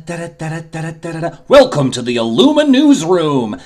Welcome to the Illuma Newsroom!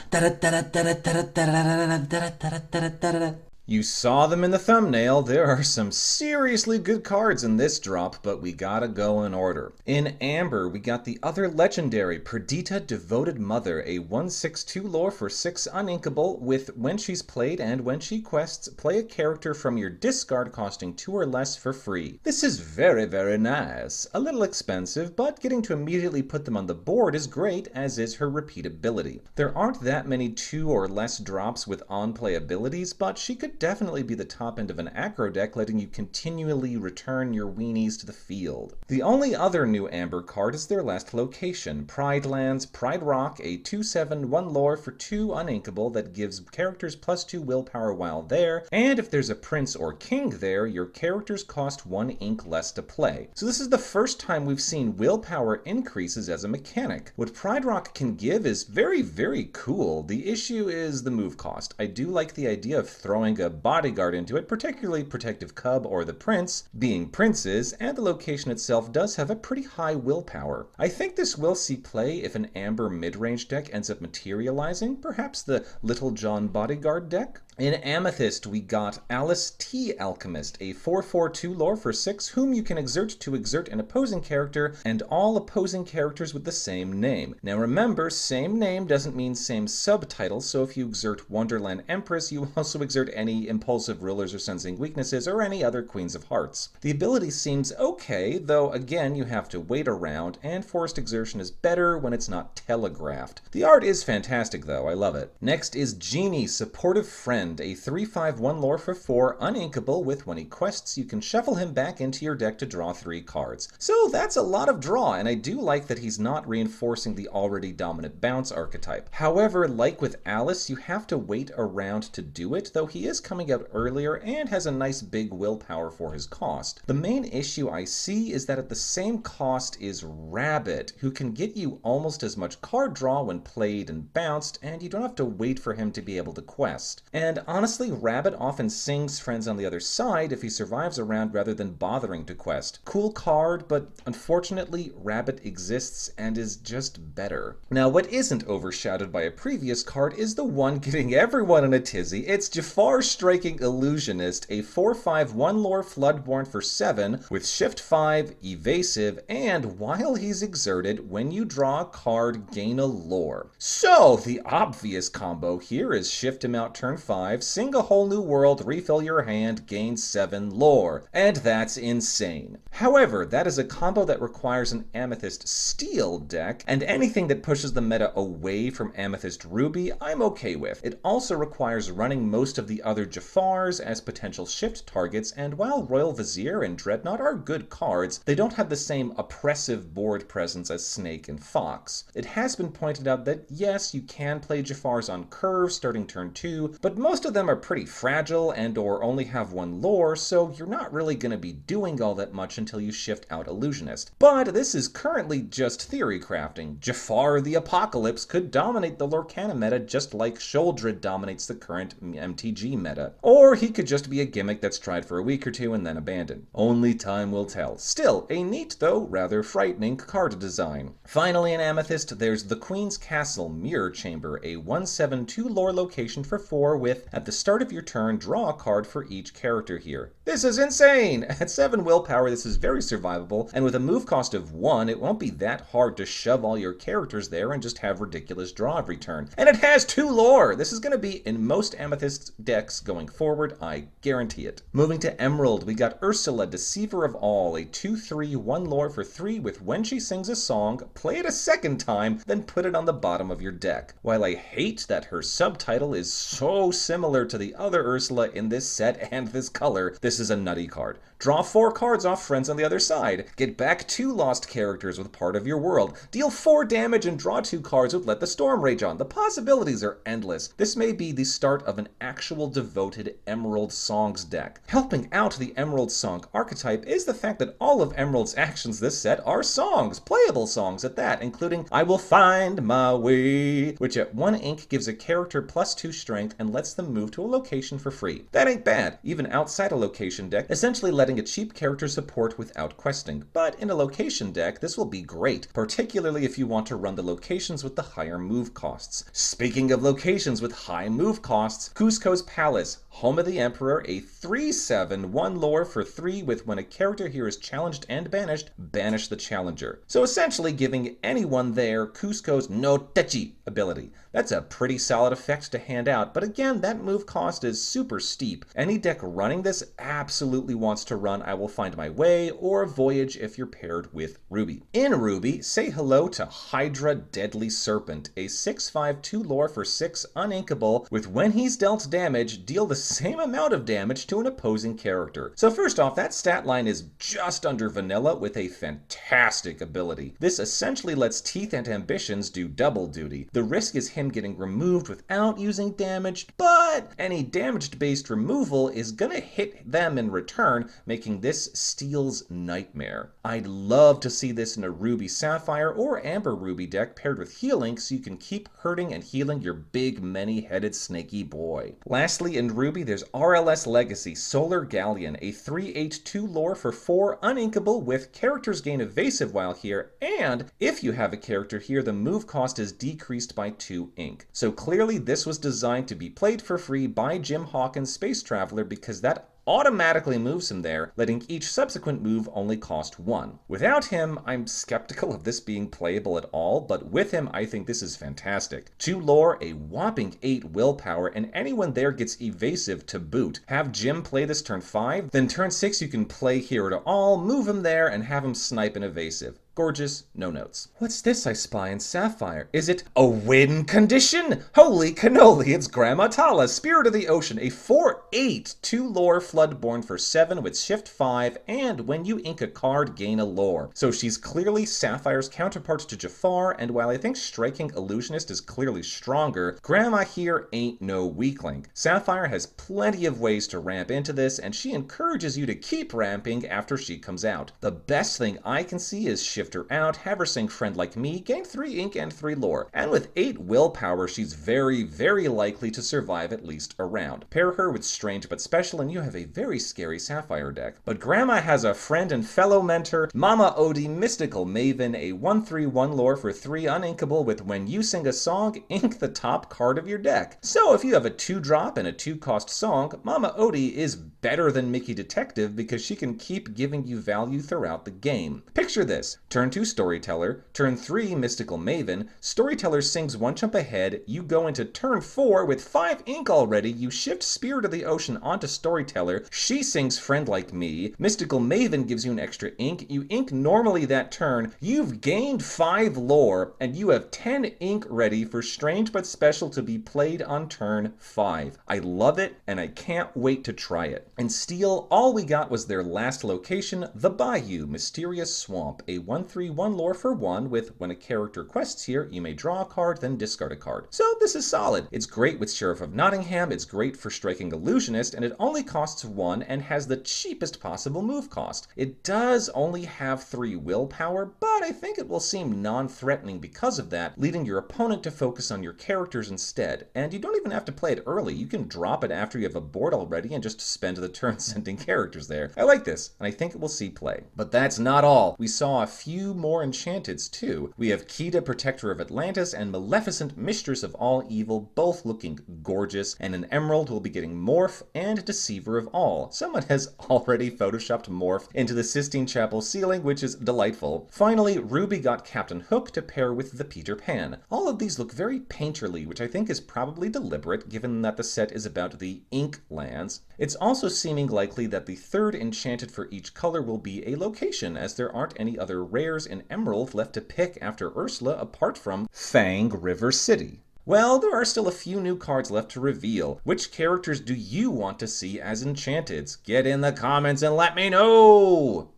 You saw them in the thumbnail. There are some seriously good cards in this drop, but we gotta go in order. In Amber, we got the other legendary, Perdita Devoted Mother, a 1/6/2 lore for 6 uninkable with when she's played and when she quests, play a character from your discard costing 2 or less for free. This is very, very nice. A little expensive, but getting to immediately put them on the board is great, as is her repeatability. There aren't that many 2 or less drops with on-play abilities, but she could definitely be the top end of an aggro deck, letting you continually return your weenies to the field. The only other new Amber card is their last location, Pride Lands, Pride Rock, a 2/7 1 lore for 2 uninkable that gives characters +2 willpower while there, and if there's a prince or king there, your characters cost 1 ink less to play. So this is the first time we've seen willpower increases as a mechanic. What Pride Rock can give is very, very cool. The issue is the move cost. I do like the idea of throwing a bodyguard into it, particularly Protective Cub or the Prince, being princes, and the location itself does have a pretty high willpower. I think this will see play if an Amber mid-range deck ends up materializing, perhaps the Little John bodyguard deck. In Amethyst, we got Alice T. Alchemist, a 4/4/2 lore for 6, whom you can exert to exert an opposing character and all opposing characters with the same name. Now remember, same name doesn't mean same subtitle, so if you exert Wonderland Empress, you also exert any impulsive rulers or sensing weaknesses or any other Queens of Hearts. The ability seems okay, though again you have to wait around, and forced exertion is better when it's not telegraphed. The art is fantastic though, I love it. Next is Genie, Supportive Friend, a 3/5/1 lore for 4, uninkable with when he quests, you can shuffle him back into your deck to draw 3 cards. So that's a lot of draw, and I do like that he's not reinforcing the already dominant bounce archetype. However, like with Alice, you have to wait around to do it, though he is coming out earlier and has a nice big willpower for his cost. The main issue I see is that at the same cost is Rabbit, who can get you almost as much card draw when played and bounced, and you don't have to wait for him to be able to quest. And honestly, Rabbit often sings friends on the other side if he survives a round rather than bothering to quest. Cool card, but unfortunately, Rabbit exists and is just better. Now, what isn't overshadowed by a previous card is the one getting everyone in a tizzy. It's Jafar striking Illusionist, a 4/5/1 lore Floodborn for 7 with Shift 5, Evasive, and while he's exerted, when you draw a card, gain a lore. So, the obvious combo here is shift him out turn 5, sing a whole new world, refill your hand, gain 7 lore. And that's insane. However, that is a combo that requires an Amethyst Steel deck, and anything that pushes the meta away from Amethyst Ruby, I'm okay with. It also requires running most of the other Jafars as potential shift targets, and while Royal Vizier and Dreadnought are good cards, they don't have the same oppressive board presence as Snake and Fox. It has been pointed out that yes, you can play Jafars on curve starting turn 2, but most of them are pretty fragile and or only have 1 lore, so you're not really going to be doing all that much until you shift out Illusionist. But this is currently just theory crafting. Jafar the Apocalypse could dominate the Lorcana meta just like Sholdred dominates the current MTG meta. Or he could just be a gimmick that's tried for a week or 2 and then abandoned. Only time will tell. Still, a neat though rather frightening card design. Finally in Amethyst, there's the Queen's Castle Mirror Chamber, a 1/7/2 lore location for 4 with, at the start of your turn, draw a card for each character here. This is insane! At 7 willpower, this is very survivable, and with a move cost of 1, it won't be that hard to shove all your characters there and just have ridiculous draw every turn. And it has 2 lore! This is going to be in most Amethyst decks going forward, I guarantee it. Moving to Emerald, we got Ursula, Deceiver of All, a 2/3/1 lore for 3 with when she sings a song, play it a second time, then put it on the bottom of your deck. While I hate that her subtitle is so similar to the other Ursula in this set and this color, this is a nutty card. Draw 4 cards off friends on the other side. Get back 2 lost characters with part of your world. Deal 4 damage and draw 2 cards with Let the Storm Rage on. The possibilities are endless. This may be the start of an actual devoted Emerald Songs deck. Helping out the Emerald Song archetype is the fact that all of Emerald's actions this set are songs, playable songs at that, including I Will Find My Way, which at 1 ink gives a character +2 strength and lets them move to a location for free. That ain't bad. Even outside a location, location deck, essentially letting a cheap character support without questing. But in a location deck, this will be great, particularly if you want to run the locations with the higher move costs. Speaking of locations with high move costs, Kuzco's Palace, Home of the Emperor, a 3/7, 1 lore for 3 with when a character here is challenged and banished, banish the challenger. So essentially giving anyone there Kuzco's no techi ability. That's a pretty solid effect to hand out, but again, that move cost is super steep. Any deck running this absolutely wants to run I Will Find My Way or Voyage if you're paired with Ruby. In Ruby, say hello to Hydra Deadly Serpent, a 6/5 2 lore for 6 uninkable with when he's dealt damage, deal the same amount of damage to an opposing character. So first off, that stat line is just under vanilla with a fantastic ability. This essentially lets Teeth and Ambitions do double duty. The risk is him getting removed without using damage, but any damage-based removal is gonna hit them in return, making this Steel's nightmare. I'd love to see this in a Ruby Sapphire or Amber Ruby deck paired with healing so you can keep hurting and healing your big many-headed snaky boy. Lastly, in Ruby, there's RLS Legacy Solar Galleon, a 3/8/2 lore for 4 uninkable with characters gain evasive while here, and if you have a character here, the move cost is decreased by 2 ink. So clearly this was designed to be played for free by Jim Hawkins' Space Traveler because that automatically moves him there, letting each subsequent move only cost 1. Without him, I'm skeptical of this being playable at all, but with him, I think this is fantastic. 2 lore, a whopping 8 willpower, and anyone there gets evasive to boot. Have Jim play this turn 5, then turn 6 you can play Hero to All, move him there, and have him snipe an evasive. Gorgeous, no notes. What's this I spy in Sapphire? Is it a win condition? Holy cannoli, it's Grandma Tala, Spirit of the Ocean, a 4/8 2 lore Floodborn for 7 with shift 5, and when you ink a card, gain a lore. So she's clearly Sapphire's counterpart to Jafar, and while I think striking Illusionist is clearly stronger, Grandma here ain't no weakling. Sapphire has plenty of ways to ramp into this, and she encourages you to keep ramping after she comes out. The best thing I can see is shift her out, have her sing Friend Like Me, gain 3 ink and 3 lore. And with 8 willpower, she's very, very likely to survive at least a round. Pair her with Strange but Special and you have a very scary Sapphire deck. But Grandma has a friend and fellow mentor, Mama Odie Mystical Maven, a 1/3/1 lore for 3 uninkable with when you sing a song, ink the top card of your deck. So if you have a 2-drop and a 2-cost song, Mama Odie is better than Mickey Detective because she can keep giving you value throughout the game. Picture this. Turn 2 Storyteller, turn 3 Mystical Maven, Storyteller sings 1 jump ahead, you go into turn 4 with 5 ink already, you shift Spirit of the Ocean onto Storyteller, she sings Friend Like Me, Mystical Maven gives you an extra ink, you ink normally that turn, you've gained 5 lore, and you have 10 ink ready for Strange but Special to be played on turn 5. I love it, and I can't wait to try it. In Steel, all we got was their last location, the Bayou, Mysterious Swamp, a 1/3/1 lore for 1 with when a character quests here, you may draw a card, then discard a card. So this is solid. It's great with Sheriff of Nottingham, it's great for striking Illusionist, and it only costs 1 and has the cheapest possible move cost. It does only have 3 willpower, but I think it will seem non-threatening because of that, leading your opponent to focus on your characters instead. And you don't even have to play it early, you can drop it after you have a board already and just spend the turn sending characters there. I like this, and I think it will see play. But that's not all. We saw a few more Enchanteds too. We have Kida, Protector of Atlantis, and Maleficent, Mistress of All Evil, both looking gorgeous, and an Emerald will be getting Morph and Deceiver of All. Someone has already photoshopped Morph into the Sistine Chapel ceiling, which is delightful. Finally, Ruby got Captain Hook to pair with the Peter Pan. All of these look very painterly, which I think is probably deliberate, given that the set is about the Inklands. It's also seeming likely that the 3rd Enchanted for each color will be a location, as there aren't any other rares in Emerald left to pick after Ursula apart from Fang River City. Well, there are still a few new cards left to reveal. Which characters do you want to see as Enchanteds? Get in the comments and let me know!